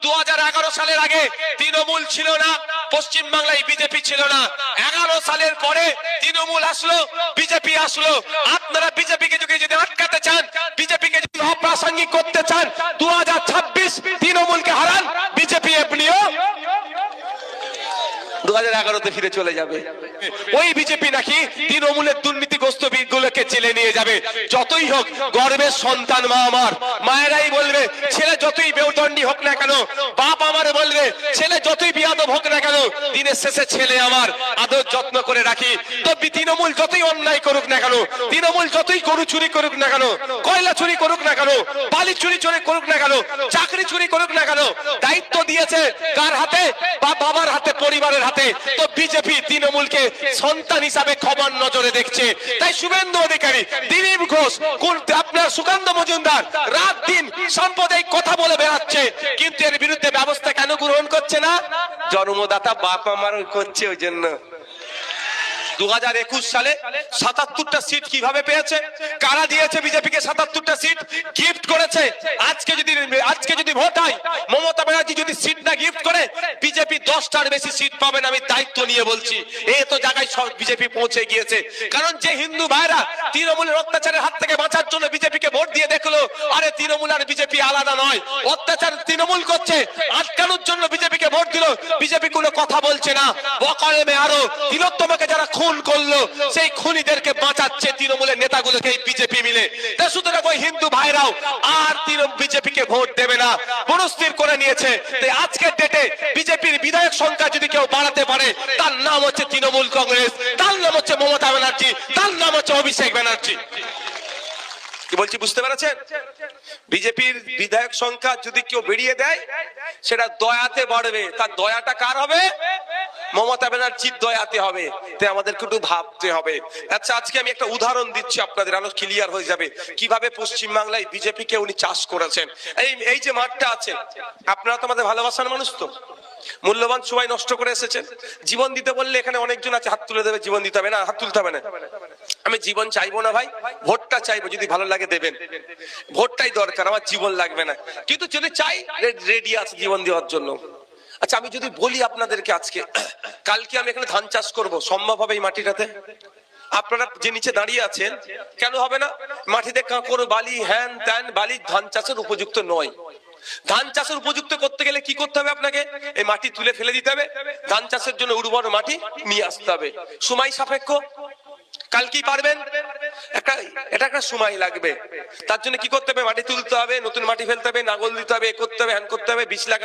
2011 সালের আগে তৃণমূল ছিল না, পশ্চিম বাংলায় বিজেপি ছিল না। 11 সালের পরে তৃণমূল আসলো, বিজেপি আসলো। আপনারা বিজেপিকে যদি আটকাতে চান, বিজেপিকে যদি অপ্রাসঙ্গিক করতে চান, 2026 তৃণমূলকে হারান, বিজেপি এমনিও 2011-তে ফিরে চলে যাবে। ওই বিজেপি নাকি তৃণমূলের দুর্নীতিগ্রস্ত গুলোকে জেলে নিয়ে যাবে। যতই হোক গর্বের সন্তান মা আমার, মায়েরাই বলবে ছেলে যতই বেউদণ্ডী হোক না কেন, বাপ আমার বলবে ছেলে যতই বিয়াদব হোক না কেন, দিনের শেষে ছেলে আমার আদর যত্ন করে রাখি। তো তৃণমূল যতই অন্যায় করুক না কেন, তৃণমূল যতই গরু চুরি করুক না কেন, কয়লা চুরি করুক না কেন, বালি চুরি করুক না কেন, চাকরি চুরি করুক না কেন, দায়িত্ব দিয়েছে কার হাতে? বাবার হাতে, পরিবারের হাতে। তো বিজেপি তৃণমূলকে সন্তান হিসাবে খবর নজরে দেখছে। তাই শুভেন্দু অধিকারী, দিলীপ ঘোষ, আপনার সুকান্ত মজুমদার রাত দিন সাম্প্রদায়িক কথা বলে বেড়াচ্ছে, কিন্তু এর বিরুদ্ধে ব্যবস্থা কেন গ্রহণ করছে না? জন্মদাতা বাপ আমার করছে ওই জন্য। 2021 সালে 77টা সিট কিভাবে পেয়েছে? কারা দিয়েছে বিজেপিকে 77টা সিট? গিফট করেছে। আজকে যদি ভোট হয়, মমতা ব্যানার্জি যদি সিট না গিফট করে, বিজেপি 10টার বেশি সিট পাবে না, আমি দায়িত্ব নিয়ে বলছি। এই তো জায়গায় সব বিজেপি পৌঁছে গিয়েছে। কারণ যে হিন্দু ভাইরা তৃণমূলের অত্যাচারের হাত থেকে বাঁচার জন্য বিজেপিকে ভোট দিয়ে দেখলো, আরে তৃণমূল আর বিজেপি আলাদা নয়, অত্যাচার তৃণমূল করছে, আটকানোর জন্য বিজেপিকে ভোট দিল। বিজেপি কোনো কথা বলছে না, বকলেমে আরো তিলোত্তমাকে যারা খুন করলো, সেই খুনিদেরকে বাঁচাচ্ছে তৃণমূলের নেতাগুলোকে এই বিজেপি মিলে। সুতরাং ওই হিন্দু ভাইরাও আর বিজেপিকে ভোট দেবে না, মনস্থির করে নিয়েছে। তাই আজকের ডেটে বিজেপির বিধায়ক সংখ্যা যদি কেউ বাড়াতে পারে, তার নাম হচ্ছে তৃণমূল কংগ্রেস, তার নাম হচ্ছে মমতা ব্যানার্জি, তার নাম হচ্ছে অভিষেক ব্যানার্জি। কি বলছি বুঝতে পেরেছেন? বিজেপির বিধায়ক সংখ্যা যদি কেউ বেরিয়ে দেয়, সেটা দয়াতে বাড়বে। তার দয়াটা কার হবে? মমতা ব্যানার্জির দয়াতে হবে। তাই আমাদেরকে একটু ভাবতে হবে। আচ্ছা, আজকে আমি একটা উদাহরণ দিচ্ছি, আপনাদের আলো ক্লিয়ার হয়ে যাবে কিভাবে পশ্চিম বাংলায় বিজেপিকে উনি চাষ করেছেন। এই যে মাঠটা আছে, আপনারা তো আমাদের ভালোবাসার মানুষ, তো মূল্যবান সময় নষ্ট করে এসেছেন। জীবন দিতে বললে এখানে অনেকজন আছে, হাত তুলে দেবে। জীবন দিতে হবে না, হাত তুলতে হবে না। আমি জীবন চাইবো না ভাই, ভোটটা চাইবো। যদি ভালো লাগে দেবেন, ভোটটাই দরকার, আমার জীবন লাগবে না। কিন্তু যদি চাই, রেডি আছে জীবন দেওয়ার জন্য। আচ্ছা, আমি যদি বলি আপনাদেরকে, আজকে কালকে আমি এখানে ধান চাষ করব, সম্ভব হবে এই মাটিটাতে? আপনারা যে নিচে দাঁড়িয়ে আছেন, কেন হবে না? মাটিতে কাঁকড়, বালি, হ্যান ত্যান বালি ধান চাষের উপযুক্ত নয়। ধান চাষের উপযুক্ত করতে গেলে কি করতে হবে? আপনাকে এই মাটি তুলে ফেলে দিতে হবে, ধান চাষের জন্য উর্বর মাটি নিয়ে আসতে হবে। সময় সাপেক্ষ, কালকেই পারবেন? এটা একটা সময় লাগবে। তার জন্য কি করতে হবে? মাটি তুলতে হবে, নতুন মাটি ফেলতে হবে, নাঙ্গল দিতে হবে, করতে হবে, হ্যান করতে হবে, বীজ লাগাতে